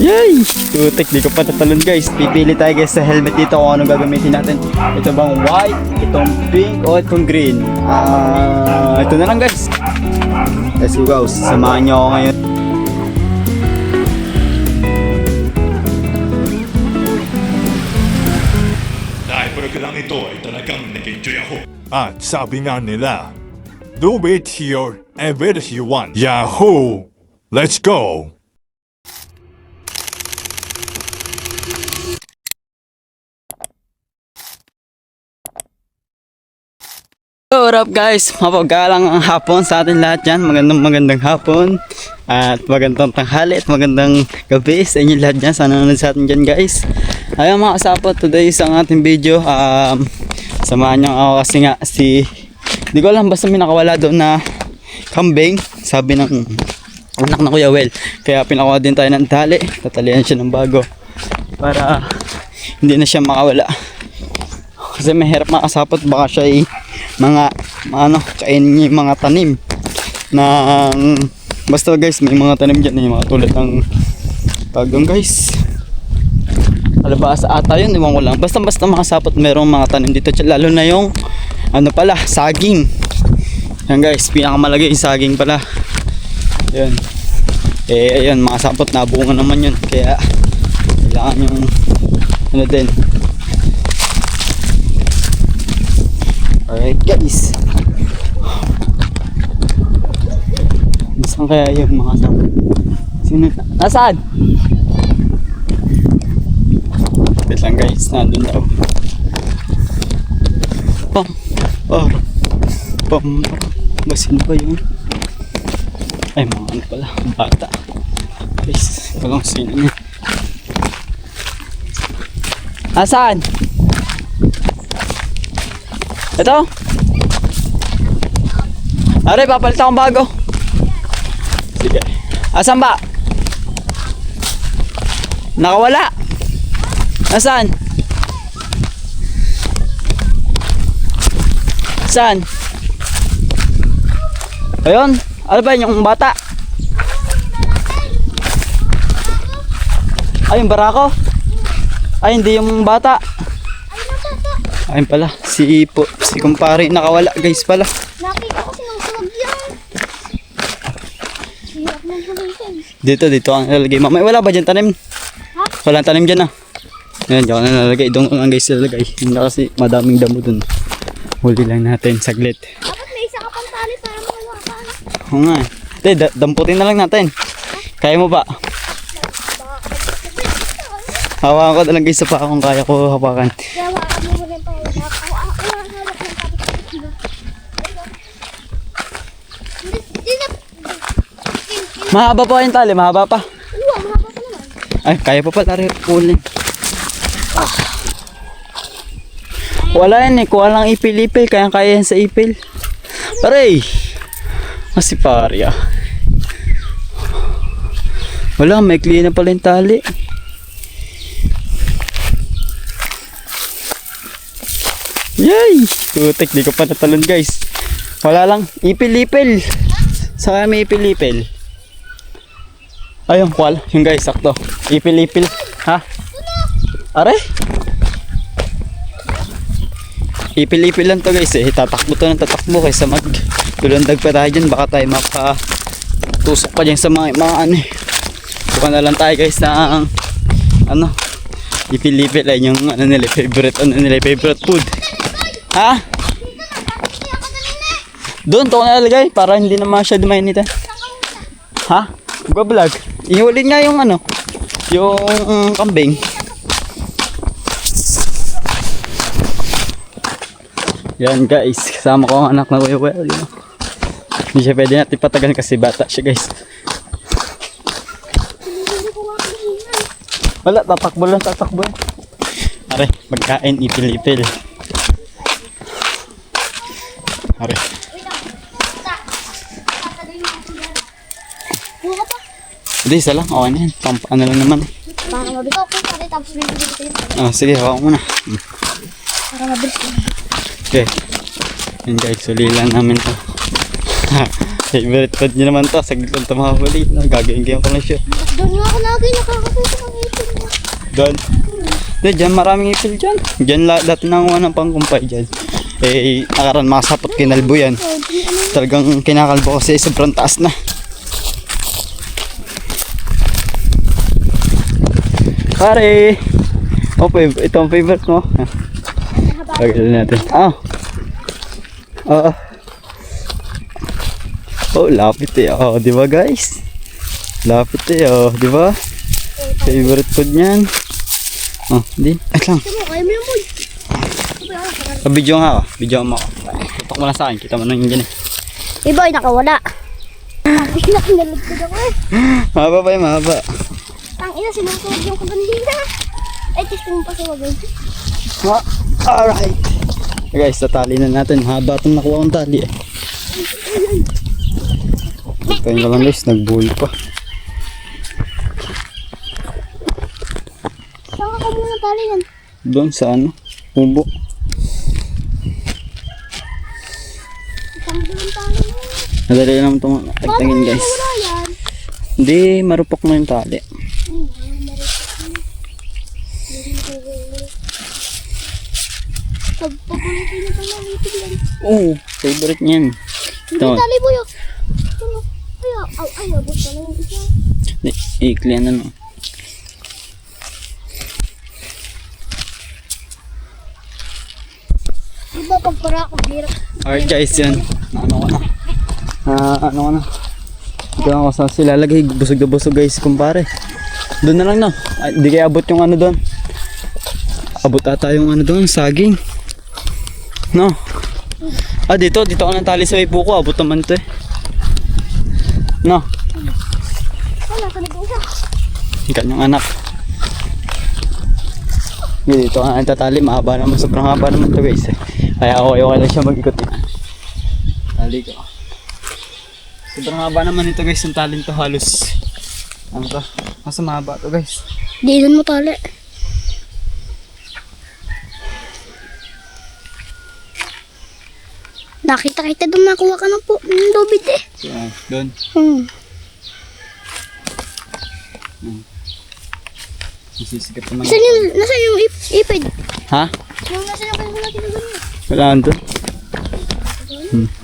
Yay! Tutik, di ko pa tatalon guys. Pipili tayo guys sa helmet dito kung anong gagamitin natin. Ito bang white, itong pink, o itong green. Ito na lang guys. Let's go guys. Samahan nyo ako ngayon. Dahil program ito ay talagang nag-enjoy ako. At sabi nga nila, do it here and where you want. Yahoo! Let's go! What up guys? Mapagalang ang hapon sa atin lahat dyan. Magandang hapon. At magandang tanghali at magandang gabi sa inyo lahat dyan. Sana nanonood sa atin dyan guys. Ayun mga kasapot, today is ang ating video. Samahan nyo ako kasi nga di ko alam, basta may nakawala doon na kambing. Sabi ng anak na Kuya Well. Kaya pinakuha din tayo ng tali. Tatalian siya ng bago para hindi na siya makawala. Kasi mahirap mga kasapot, baka siya ay kainin niya yung mga tanim ng basta guys, may mga tanim dyan yung mga tulad ng bagong guys, alabasa ata yun, iwan ko lang, basta mga sapot merong mga tanim dito, lalo na yung saging. Yan guys, pinakamalagay yung saging pala yun. Ayun mga sapot, nabunga naman yun, kaya kailangan yung din. Alright guys, saan kaya yung mga sabon? Sino? Nasaan? Wait lang guys, nandun daw. Sino ba yun? Ay mga ano pala, bata. Guys, walang sino niya. Nasaan? Ito? Are, papalit akong bago. Sige. Asan ba? Nakawala. Nasaan? Saan? Ayun. Ano ba yung bata? Ay, yung barako? Ay, hindi yung bata. Ayun pala, si kumpare nakawala guys pala. Nakita ko sinusunog yan. Hirap na hulusin. Dito ang nalalagay. Mamay, wala ba dyan tanim? Ha? Walang tanim dyan ah. Ayan, dyan ang nalalagay. Doon ang guys nalalagay. Hindi kasi madaming damo dun. Huli lang natin, saglit. Dapat may isa ka pang tali para mahawakan. Oo nga. Damputin na lang natin. Kaya mo ba? Hawakan ko na lang guys sa paa kung kaya ko hawakan. Hawakan mo muna yung tayo. Mahaba pa yung tali, mahaba pa. Mahaba pa naman. Ay, kaya pa pala rin pulin. Wala yan eh, kuha lang ipil-ipil, kaya yan sa ipil. Aray! Masipari ah. Wala, may clean na pala yung tali. Yay! Tutik, di ko pa natalon guys. Wala lang, ipil-ipil. Saka may ipil-ipil. Ayun, kuha yung guys, sakto. Ipil-ipil. Ha? Are? Ipil-ipil lang to guys eh. Tatakbo to ng tatakbo kaysa tulandag pa tayo dyan. Baka tayo makatusok pa dyan sa mga ano eh. Buka na lang tayo guys ng ipil-ipil ay yung favorite food. Ha? Doon to ko nalalagay para hindi na masyado mainitan. Ha? Vlog. Ihulin nga yung yung kambing. Yan guys, kasama ko ang anak na Kuya Well. Hindi siya pwede natin patagal kasi bata siya guys. Wala, tatakbo yan. Are, magkain, ipil-ipil. Are. Buka pa. Hindi, isa lang. Okay na yan. Ano lang naman. Para mabitaw ko pare tapos bibigyan ko yun. Sige, hawak mo na. Para mabilis ko. Okay. Yan guys, suli lang namin to. Favorite food niya naman to. Saglit lang ito makahuli. Gagawin ko lang siya. Doon nga ako lagi nakakapito ng ipin mo. Doon. Doon, dyan maraming ipil dyan. Dyan dati nanguha ng pangkumpay dyan. Eh, nakaran makasapot kinalbo yan. Talagang kinakalbo kasi sobrang taas na. Pare! Oh, ito ang favorite mo. Pagkala natin. Oo. Oh, lapit eh. Oh, di ba guys? Lapit eh. Oh, di ba? Favorite food niyan. Oh, di. At lang. Ito mo, kaya mo yung boy. Video nga ako. Video mo ako. Tutok mo na sa akin. Kita mo na yun dyan eh. Eh boy, nakawala. Nakinalagpag ako eh. Mahaba pa yun, mahaba. Tangina, sinusunod yung kabandila. Ay, testing mo pa sa wagay. Alright. Guys, tatali na natin. Haba itong nakuha kong tali eh. Tayo na lang guys, nagbuhol pa. Saan ka muna tali yan? Doon sa ano? Ubo. Saan ka muna tali yan? Nadali naman itong tagtangin guys. Wala yan. Hindi, marupok na yung tali. Pagpapulitin niya pa lang ipin yan. Oo, favorite niyan. Hindi Ito, tali boy. Ay, abot pa lang yung isa. i-clear na no. Diba pagpara ako, hirap. Alright guys, yan. Ano ka na? Ano ka na? Ito ako sa silalagay. Busog na busog guys, kumpare. Doon na lang no. Ay, di kaya abot yung ano doon. Abot ata yung ano doon, saging. No. Dito ako ng tali sa may buko. Abot naman ito eh. No. Wala, sa naging isa. Yung kanyang anak. Dito ka na tatali. Mahaba naman. Sobrang haba naman ito guys eh. Kaya okay lang siya mag-ikot eh. Tali ko. Sobrang haba naman ito guys. Yung talin to halos. Ano to? Mas mahaba to guys. Diinan mo tali. Nakita doon nakuha ka ng lubid eh. Yan. Doon. Masisikat naman. Nasaan yung ipid? Ha? Yung nasaan yung kaya natin na ganyan? Wala doon.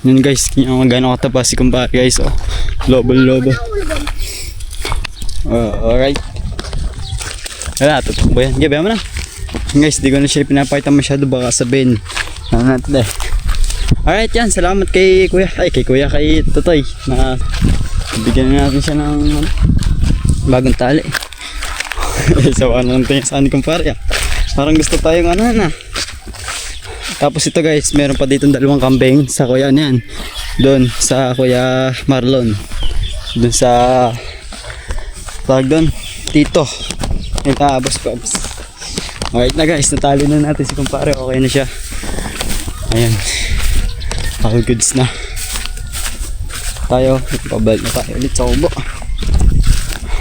Yun guys. Yung magano katapa si kumpare guys. Oh. Lobo. Alright. Wala. Tutok ba yan? Gabi mo na. Guys, di ko na siya pinapakita masyado. Baka sabihin. Ano natin eh. Alright yan, salamat kay kuya, kay Totoy na bigyan natin siya ng bagong tali. Sawa na lang tayo sa anin kumpare. Parang gusto tayong ano na. Tapos ito guys, meron pa dito dalawang kambing sa kuya niyan. Doon sa kuya Marlon. Doon sa tawag doon, Tito. Yung kaabos ko. Alright na guys, natali na natin si kumpare, okay na siya. Ayan. All goods na. Tayo, pabalik na tayo ulit sa kubo.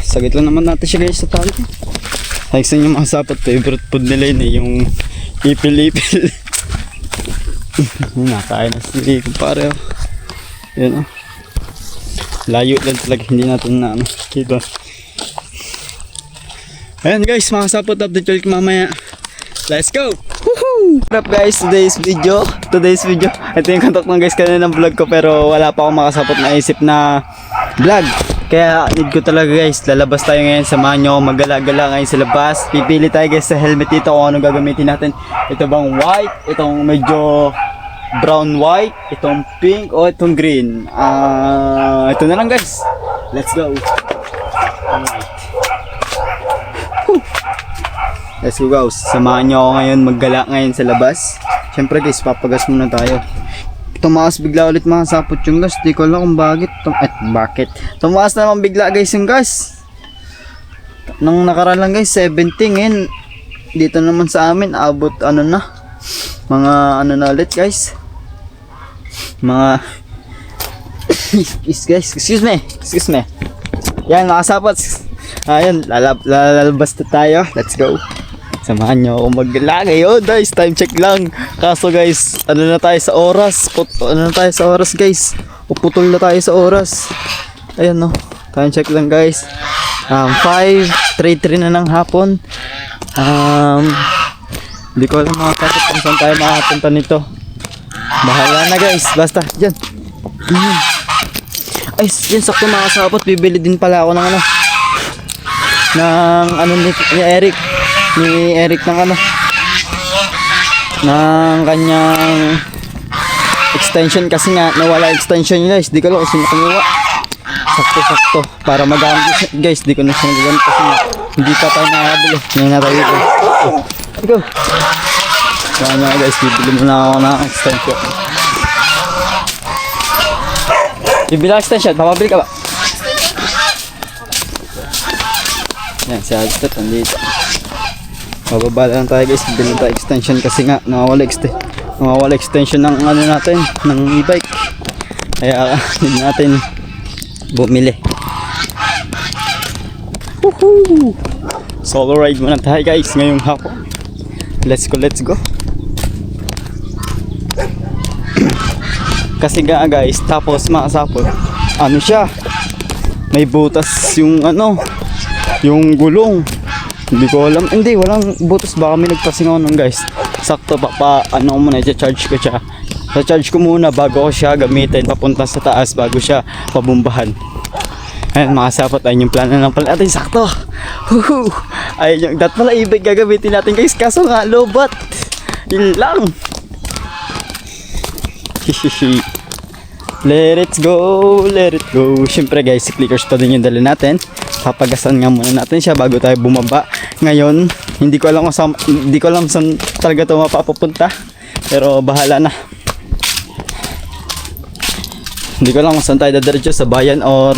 Sagit lang naman natin siya guys sa tali. Like sa inyo mga sapat, favorite food nila yun eh, yung ipil-ipil. Nakain na si kumpare. Yan o. Layo lang talaga, hindi natin na ano, kita. Ayan guys, mga sapot, update ulit mamaya. Let's go! Woohoo! What up guys, today's video. Ito yung kantok ng guys kanina ng vlog ko, pero wala pa akong makasapot na isip na vlog. Kaya need ko talaga guys, lalabas tayo ngayon, samahan nyo ako magala-gala ngayon sa labas. Pipili tayo guys sa helmet dito kung anong gagamitin natin. Ito bang white, itong medyo brown white, itong pink o itong green. Ito na lang guys. Let's go. Alright. Let's go guys, samahan nyo ako ngayon maggala ngayon sa labas. Siyempre guys, papagas muna tayo. Tumaas bigla ulit mga sapot yung gas. Di ko alam kung bakit. Bakit? Tumaas naman bigla guys yung gas. Nung nakaraan lang guys, 70 ngayon. Dito naman sa amin, abot ano na. Mga ano na ulit guys. Mga excuse me. Yan mga sapot. Ayun, lalabas na tayo. Let's go. Samahan nyo ako maglagay. Oh guys, time check lang. Kaso guys, ano na tayo sa oras? Guys? puputol na tayo sa oras. Ayan no, time check lang guys. 5:33 na ng hapon. Hindi ko alam mga kapit kung saan tayo makapunta nito. Bahala na guys, basta dyan. Ay, yan sakto mga sapot, bibili din pala ako ng ano, ng ano ni Eric. Ni Eric ng ano, ng kanyang extension kasi nga nawala extension niya guys. Di ko alam kung sino kumuha. Sakto para magamit guys. Di ko na siya nagamit kasi nga hindi pa tayo nakabili. Ngayon na tayo guys. Ikaw. Kaya nga guys, bibili muna ako ng extension. Bibili ako extension, papabili ka ba? Yan, si Alstot nandito. Bababa lang tayo guys, bibili tayo extension kasi nga nawawala extension ng ano natin, ng e-bike. Kaya hindi natin bumili. Woohoo! Solo ride muna tayo guys ngayong hapon. Let's go. Kasi nga guys, tapos makasapot, ano siya, may butas yung ano, yung gulong. Hindi ko alam, hindi, walang butas, baka may nagpasingaw nun guys. Sakto ano ko muna, i-charge ko siya. Sa-charge ko muna bago ko siya gamitin papunta sa taas bago siya pabumbahan. Ayan makasapot, ayun yung plano ng pala natin, sakto. Ayun yung, dat pala ibig gagamitin natin guys, kaso nga lobat. Yun lang. Let it go. Syempre guys, si clickers pa din yung dala natin. Papagasan nga muna natin siya bago tayo bumaba. Ngayon, hindi ko alam saan talaga ito mapapunta. Pero bahala na. Hindi ko alam kung saan tayo dadiretso, sa bayan or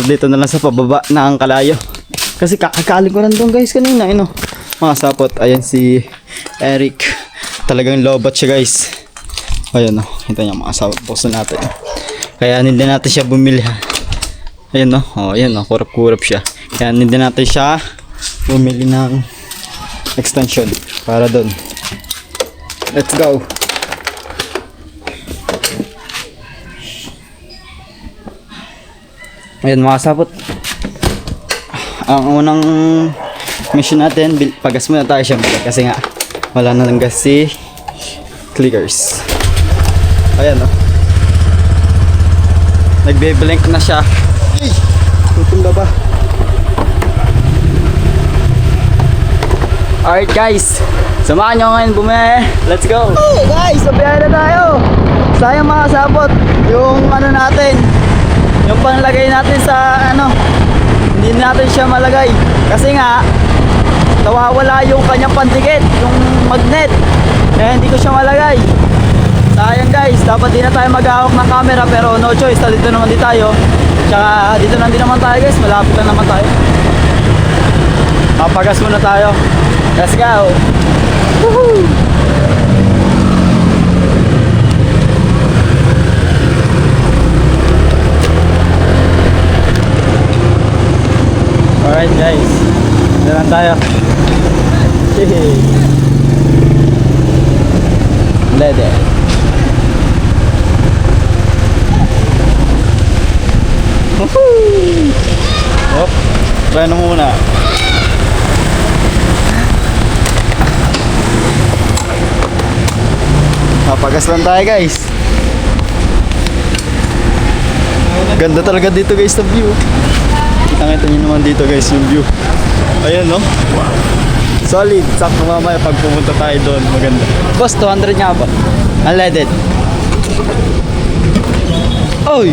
dito na lang sa pababa ng Kalayo. Kasi kakakaling ko lang doon guys kanina, mga sapot. Ayan si Eric. Talagang lobat siya guys. Ayan o, kita niyo mga sapot natin. Kaya hindi natin siya bumili ha. Ayan o, ayan o, kurap-kurap siya. Kaya hindi natin siya bumili ng extension para doon. Let's go. Ayan mga sapot. Ang unang mission natin, pagas muna tayo siya kasi nga wala na lang gas si clickers. Ayan o. Nagbe-blink na siya. Ay! Tutumba ba? Alright guys, samahan nyo ngayon bumili. Let's go! Hey guys, sabihan na tayo. Sayang mga sapot, yung ano natin, yung panglagay natin sa ano, hindi natin siya malagay. Kasi nga, nawawala yung kanyang pandikit, yung magnet. Kaya hindi ko siya malagay. Sayang guys, dapat di na tayo maghahawak ng camera pero no choice, dito naman di tayo. Tsaka dito na din naman tayo guys, malapit na naman tayo. Papagas muna tayo. Let's go! Woohoo! Alright guys, jalan tayo. Lede. Hop, plano muna. Papagas lang tayo guys. Ganda talaga dito guys sa view. Nakita nyo naman dito guys yung view. Ayan no. Solid. Sakto mamaya pag pumunta tayo doon. Maganda. Boss, 200 nga ba? Unleaded. Oy!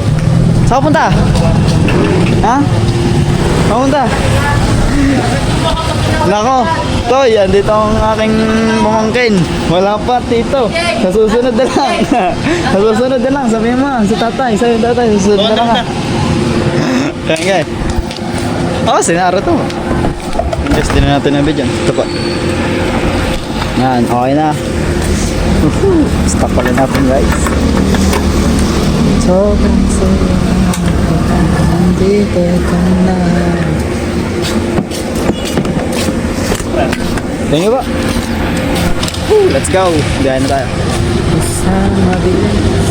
Saan punta? Ha? Saan punta? Nako, Toy, andito ang aking pamangkin. Wala pa, tito. Sa susunod na lang. Sa susunod na lang, sabihin mo sa tatay. Sabi yung tatay, susunod na lang ha. Kaya nga. Oh, sinara to. Just din na natin na bidyan. Ito pa. Yan, okay na. Stop pala natin guys. Sobrang saya. Nandito ka na. Thank you po. Let's go. Biyahe na tayo. Isang mabilis.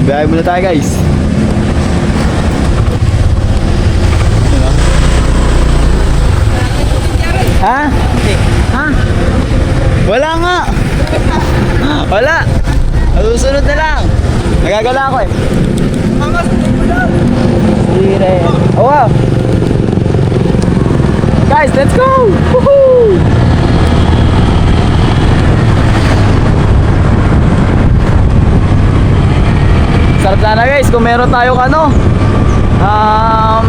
Biyahe muna tayo guys. Ano? Ha? Ha? Wala nga. Wala. Susunod na lang. Nagagala ako eh. Sige. Oh wow. Guys, let's go! Woohoo! Sarap sana guys kung meron tayong ano,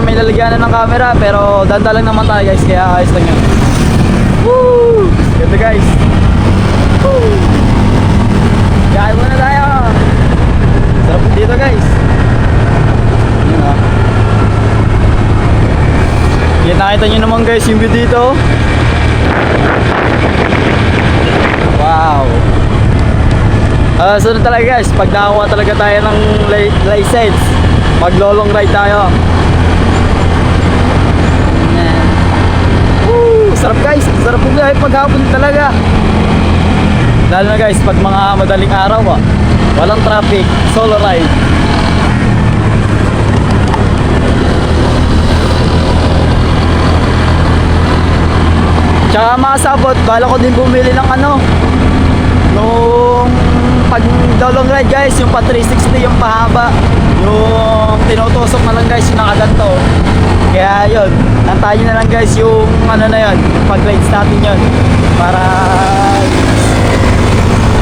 may lalagyanan ng camera, pero danda lang naman tayo guys, kaya ayos lang yun. Woo! Ganda guys. Woo! Kaya muna tayo. Sarap dito guys. Yun o. Nakita nyo naman guys yung view dito. Wow. Sunod talaga guys, pag nakakuha talaga tayo ng license, mag-long ride tayo. Woo! Sarap guys, sarap po guys paghapon talaga. Lalo na guys, pag mga madaling araw walang traffic, solo ride. Tsaka mga sabot, bala ko din bumili ng ano, nung pag long ride guys, yung pa 360, yung pahaba, yung tinutusok na lang guys, yung nakaganto. Kaya yun, nantayin na lang guys yung ano na yun, pag rides natin yun, para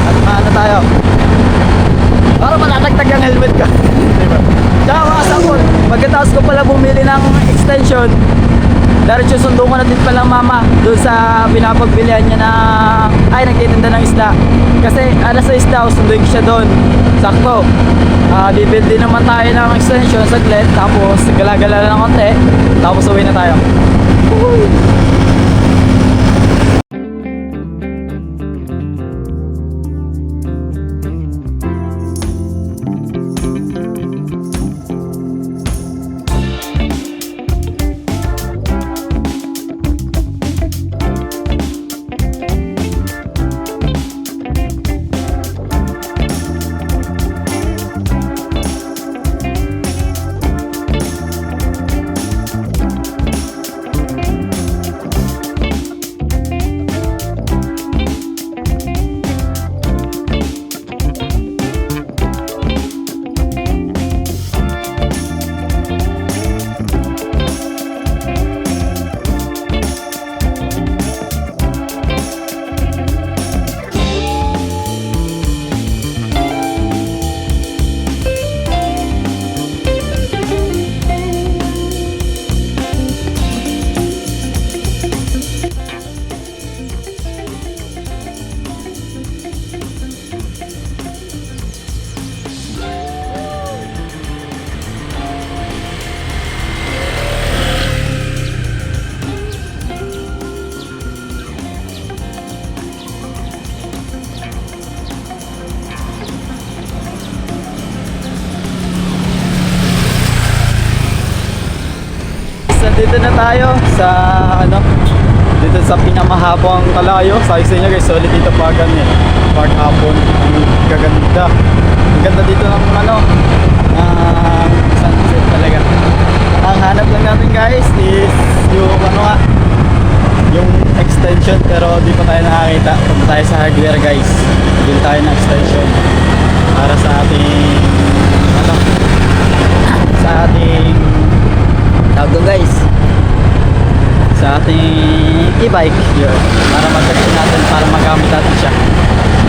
at maano tayo, para matatagtag ang helmet ka. Diba? Tsaka mga sabot, pagkatapos ko pala bumili ng extension, diretso sundo ko na din pala mama doon sa pinapagbilihan niya na nagtitinda ng isda. Kasi alas sa isda, sunduin ko siya doon. Sakto. Bibuild din naman tayo ng extension saglit, tapos gala-gala lang konti, tapos uwi na tayo. Woohoo! Dito na tayo sa ano, dito sa pinamahabang kalayo. Sabi sa inyo guys, solid dito pag ganyan, pag hapon, ang gaganda. Ang ganda dito ng ano, sunset talaga. Ang hanap lang natin guys is yung ano nga, yung extension, pero di pa tayo nakakita. Punta tayo sa hardware guys, bili tayo ng extension para sa ating ano, sa ating tawag guys, sa ating e-bike yun, para mag-test natin, para magamit natin siya,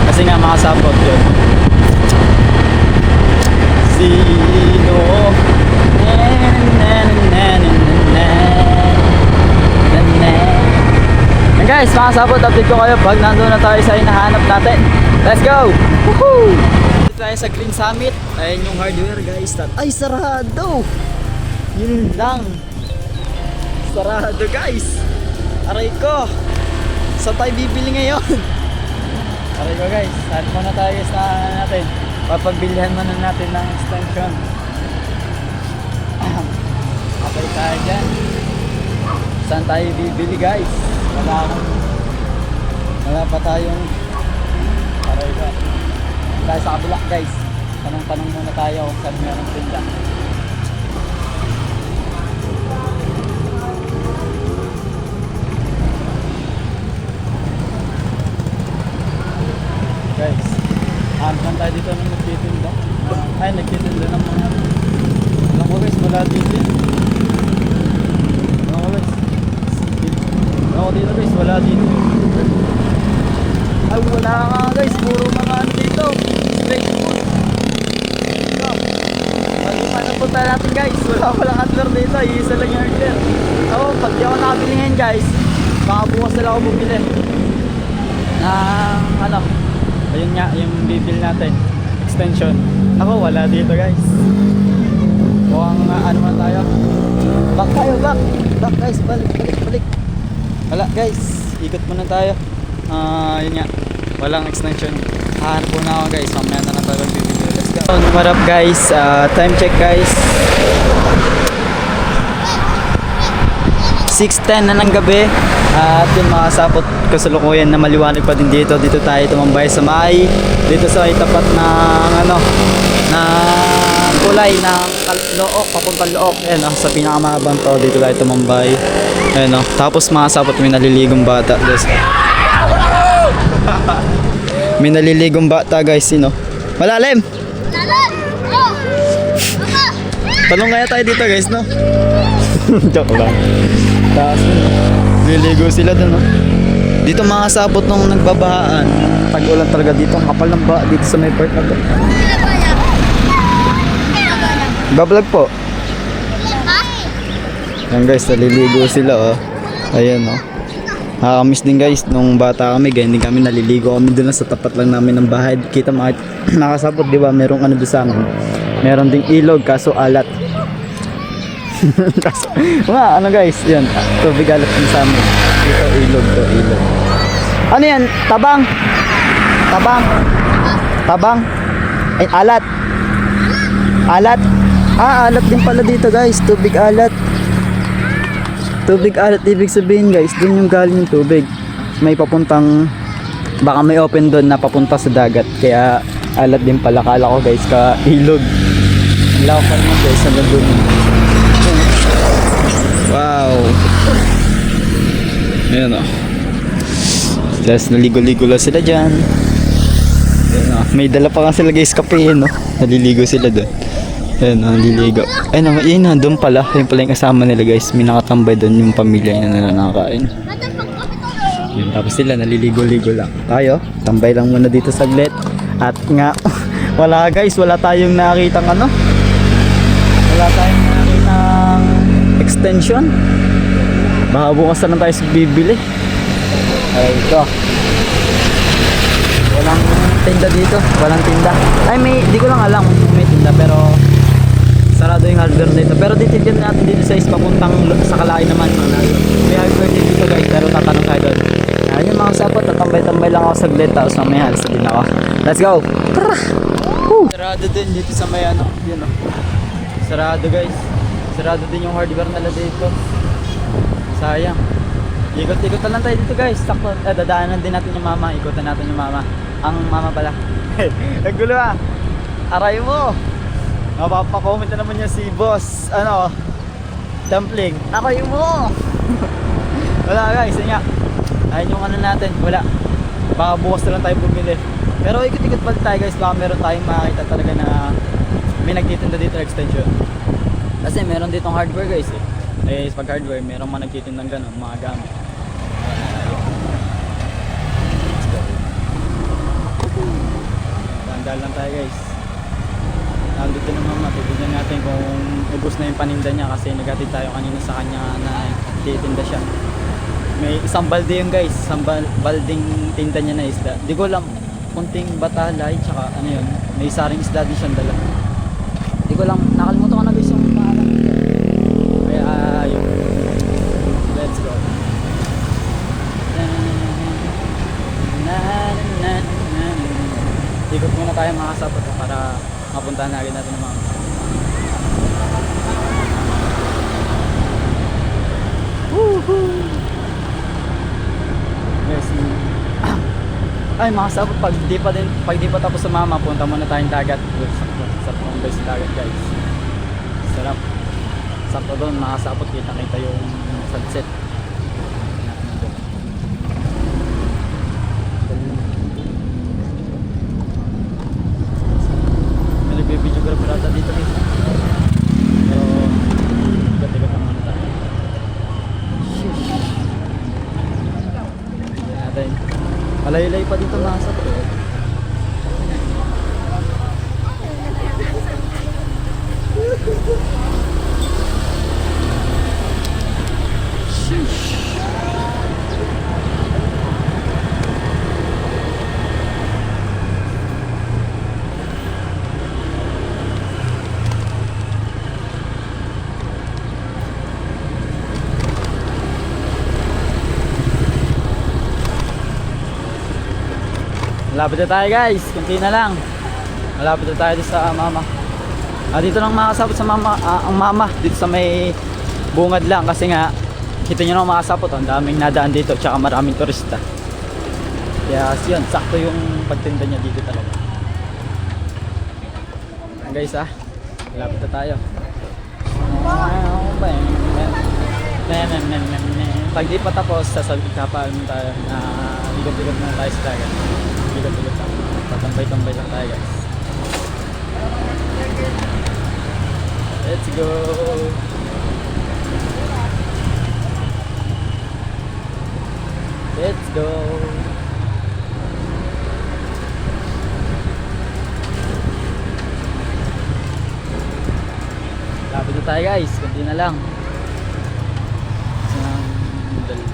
kasi nga mga sabot yun. Sino and guys, mga sabot, update ko kayo pag nandun na tayo sa hinahanap natin. Let's go! Woohoo! Dito tayo sa Green Summit. Ayan yung hardware guys. Ay, sarado! Yun lang. Sarado guys. Aray ko. Saan tayo bibili ngayon? Aray ko guys. Saan muna tayo sa natin? Papagbilihan muna natin ng extension. Okay tayo dyan. Saan tayo bibili guys? Wala pa tayong. Aray ko. Tayo sa kabila guys. Tanong-tanong muna tayo kung saan meron tinda. Guys, hanap tayo dito ng nagtitinda. Ay, nagtitinda ng mga... Alam ko guys, wala dito. Alam ko guys. Alam ko dito guys, wala dito. Ay, wala nga guys, puro mga ano dito. Straight food. Dito. Pag napunta natin guys, wala palang hustler dito. Iisa lang yung hustler. Ako, pag di ako nakabili ngayon guys, baka bukas na lang ako bumili. Ano, ayun nga, yung bibil natin. Extension. Ako, wala dito guys. Mukhang ano man tayo. Back tayo, back. Back guys, balik. Wala guys, ikot muna tayo. Yun nga, walang extension. Hahanap po na ako guys, mamaya na lang tayo magbibigay. Let's go. What up guys, time check guys, 6:10 na ng gabi. At yung mga sapot kasalukuyan na maliwanag pa din dito. Dito tayo tumambay sa may, dito sa tapat ng ano, na kulay ng Look, papuntang Look. Ayan o, sa pinakamahabang to, dito tayo tumambay. Ayan o, tapos mga sapot may naliligong bata. May naliligong bata guys, sino? Malalim! Talong kaya tayo dito guys, no? Joke lang. Taas nun, liligo sila dun, no? Dito mga sapot nung nagbabahaan, tag-ulan talaga dito. Ang kapal ng baha dito sa may part na to. Bablog po. Ayan guys, naliligo sila, oh. Ayan, oh. Nakakamiss din guys, nung bata kami, ganyan din kami, naliligo kami doon sa tapat lang namin ng bahay. Kita mga nakasapot, di ba? Merong ano doon sa amin. Meron ding ilog, kaso alat. Kaso, ano guys, yan, tubig alat din sa amin. Ito ilog to, ilog. Ano yan? Tabang? Tabang? Ay, alat. Alat? Alat din pala dito guys, tubig alat. Tubig alat, ibig sabihin guys, dun yung galing yung tubig. May papuntang, baka may open doon na papunta sa dagat. Kaya alat din pala, kala ko guys, ka ilog. Law pa naman guys, sa doon. Wow. Ayan o. Tapos naligo-ligo lang sila dyan. Ayan o. May dala pa nga sila guys, kape no? Naliligo sila doon. Ayan o, naliligo. Ayun o, yun o, doon pala. Yun pala yung kasama nila guys. May nakatambay doon yung pamilya na nakakain. Yun, tapos sila naliligo-ligo lang. Tayo, tambay lang muna dito saglit. At nga, wala guys, wala tayong nakitang ano. Wala tayong nakitang extension. Baka bukas na lang tayo bibili. Ay, ito. Walang tinda dito. Walang tinda. Ay, di ko lang alam kung may tinda. Pero sarado yung hardware dito. Pero titigyan natin dito sa papuntang sa Kalain naman. May hardware dito guys. Pero tatanong tayo doon. Ayan yung mga sapot. Tatambay-tambay lang ako saglit. Tapos mamaya halos din ako. Let's go! Sarado din dito sa may ano. Yun o. Sarado guys. Sarado din yung hardware nila dito. Sayang. Ikot-ikot na lang tayo dito guys. Sakto. Dadaanan din natin yung mama. Ikotan natin yung mama. Ang mama pala. Naggulo ah. Aray mo. Mapapakomment na naman niya si boss. Ano? Dumpling. Aray mo. Wala guys. Yun nga. Ayun yung ano natin. Wala. Baka bukas na lang tayo bumili. Pero ikot-ikot pa tayo guys. Baka meron tayong makakita talaga na may nagtitinda dito extension. Kasi meron ditong hardware guys eh. Eh pag hardware, meron mga nagtitindang gano'n, mga gamit. Tandaan lang tayo guys. Nandito naman matibigyan natin kung ubos na yung paninda niya kasi nagatid tayo kanina sa kanya na titinda siya. May isang balde yun guys, isang balding tinda niya na isda. Di ko alam, kunting batalay, tsaka ano yun, may saring isda din siyang dala. Di ko lang, nakalimutan ko na guys yung pangalan. Kaya yun, let's go. Ikot muna tayo mga kasapot para mapuntahan na agad natin ng mga guys, Ay, makasabot pag di pa tapos sa mama, punta muna tayong dagat. Sa Bombay sa dagat, guys. Sarap. Sakto doon, makasabot, kita yung sunset. May nagbibideo-grapher ata dito, guys. Pero, tigat-tigat ang muna tayo. Tignan natin. Malay-lay pa dito nasa to. Malapit na tayo, guys, kunti na lang. Malapit na tayo sa mama. Dito lang makasapot sa mama, ang mama dito sa may bungad lang kasi nga kita nyo na makasapot, ang daming nadaan dito tsaka maraming turista. Kaya yun, sakto yung pagtinda niya dito talaga. Guys, malapit na tayo. Pag di pa tapos, sasabihin tayo na ligat-ligat na tayo sa dagat. Ligat-ligat lang. Tatambay-tambay lang tayo, guys. Let's go! Let's go! Lapit na tayo, guys. Kunti na lang. Sandali.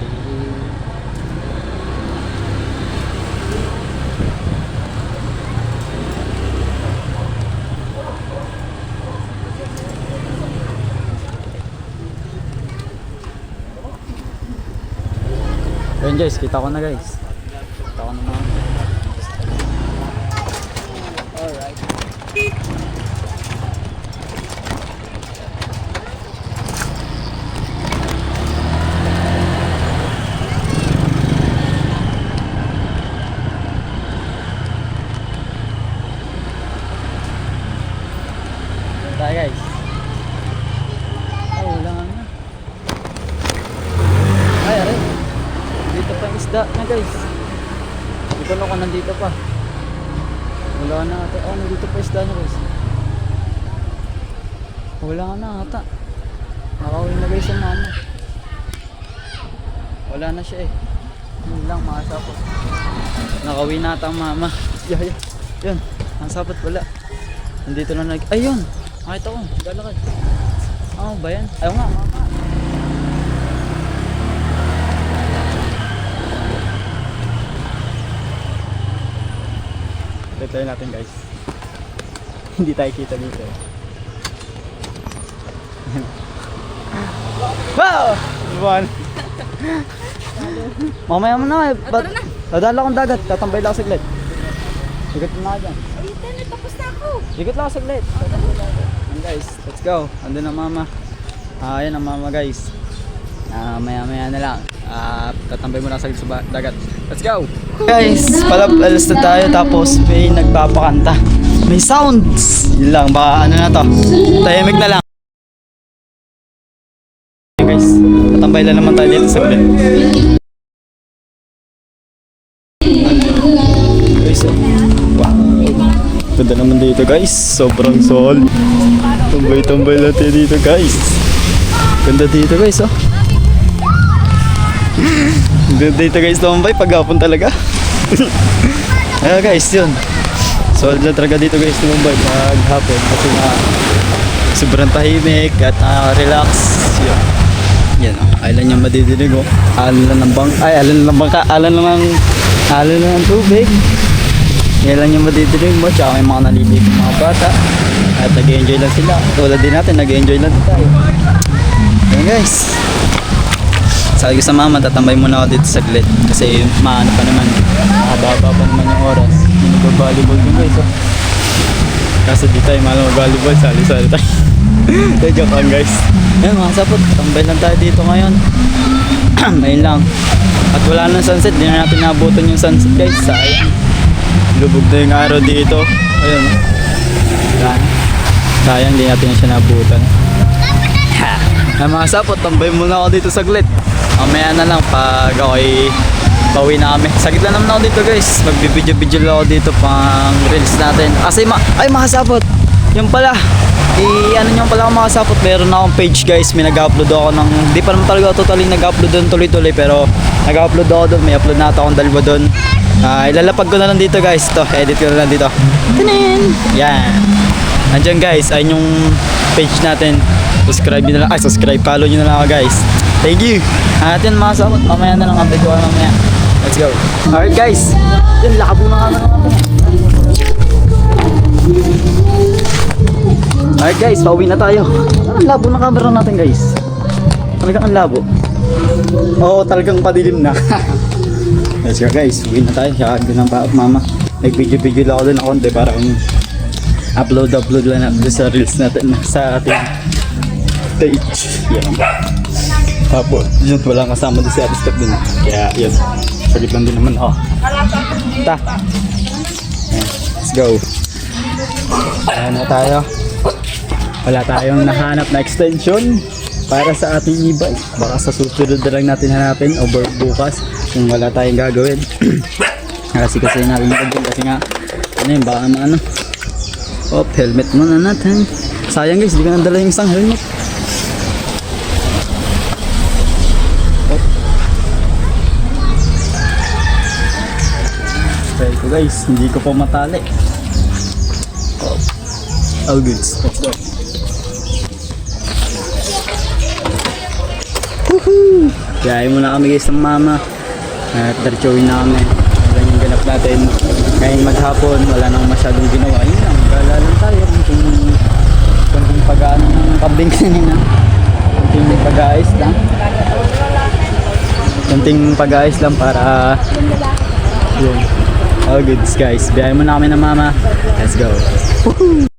Ayun, guys, kita ko na, guys. Kita ko na mga. Alright. Tayo, guys. Oh, wala nga na. Ay, aray. Dito pa yung isda na, guys. Hindi ko kung nandito pa. Wala na ata. Oh, nandito pa isda na, guys. Wala na ata. Nakawin na, guys, ang mama. Wala na siya eh. Yun lang, mga sapot. Nakawin na ata ang mama. Yun, ang sapot wala. Nandito na nag... Ayun! Nakita ko, galakad. Oh, ba yan? Ayaw nga, mama. Tayo natin, guys. Hindi tayo kita dito. Wow! Buwan. Mamaya mo na eh. Dadala akong dagat. Tatambay lang saglit. Sigat na dyan. Ay, tapos na ako. Sigat lang saglit. Ayan, guys, let's go. Andun ang mama. Ayan ang mama, guys. Maya na lang. Tatambay mo lang saglit sa dagat. Let's go! Guys, alas na tayo tapos may nagpapakanta. May sounds! Yun lang, baka ano na to. Tahimik na lang. Guys, tatambay lang naman tayo dito saglit. Guys, wow. Ganda naman dito, guys. Sobrang sol. Tambay-tambay lang tayo dito, guys. Ganda dito, guys, oh. Dito, guys, tambay paghapon talaga. Ayan, guys, yun. Solid lang talaga dito, guys, Mumbai paghapon kasi sobrang tahimik at relax. Yan, alan yung madidinig, oh. Alan lang ng bangka, alan lang ng tubig. Yan lang yung madidinig mo, tsaka may mga naliligo mga bata at nag-enjoy lang sila. Tulad din natin, nag-enjoy lang tayo. Yan, guys. Sabi ko sa mama, tatambay muna ako dito saglit kasi maano pa naman, makababa pa naman yung oras. Yung nag-volleyball din, guys, oh. Kaso di tayo malam mag-volleyball, sali-sali tayo. Joke lang, guys. Ayan, mga sapot, tambay lang tayo dito ngayon. Ayun lang. At wala nang sunset, di na natin nabutan yung sunset guys. Sayang. Lubog na yung araw dito. Ayun. Wala na. Sayang, di natin siya nabutan. Ay mga sapot, tambay muna ako dito saglit. Mamaya na lang pag ako'y pauwi na kami. Saglit lang naman ako dito guys. Magbibidyo-video lang ako dito pang reels natin. Ay mga sapot, yung pala. Ano nyo pala ako mga sapot, meron na akong page guys. May nag-upload ako ng, di pa naman talaga ako totally nag-upload doon tuloy-tuloy. Pero nag-upload ako doon, may upload na akong dalawa doon. Ilalapag ko na lang dito guys. Ito, edit ko na lang dito. Tanin! Yan. Nandiyan guys, ayun yung page natin. Subscribe nyo na lang. Ay, subscribe, follow nyo na lang ako guys. Thank you. Atin mga sapot, mamaya na lang update ko mamaya. Let's go. Alright guys. Yan, labo na nga naman. Alright guys, pauwi na tayo. Ang labo na camera natin guys. Talagang ang labo. Oo, talagang padilim na. Let's go guys, uwi na tayo. Saka doon ang paap mama. Nag-video-video lang ako doon na konti para upload lang natin sa reels natin sa ating page. Yan. Tapos, yun, walang kasama doon si Ate Steph doon. Kaya, yun. Sagit lang din naman. Oh. Ta. Yan. Let's go. Ayan na tayo. Wala tayong nahanap na extension para sa ating e-bike. Baka sa susunod na lang natin hanapin o bukas kung wala tayong gagawin. kasi natin yung kasi nga ano yun, baka maano. Oh, helmet muna natin. Sayang guys, di ko nadala yung isang helmet. Oh. Try ko guys, hindi ko pa matali. Oh. All goods. Let's go. Woohoo! Kaya muna kami guys ng mama. At diretsuhin na kami. Wala yung ganap natin. Ngayon maghapon, wala nang masyadong ginawa. Yun lang, gala lang tayo. Kunting pag-ano ng kambing kanina. Kunting pag-aayos lang. Kunting pag-aayos lang para yun. All goods guys. Biyahe muna kami ng mama. Let's go. Woohoo!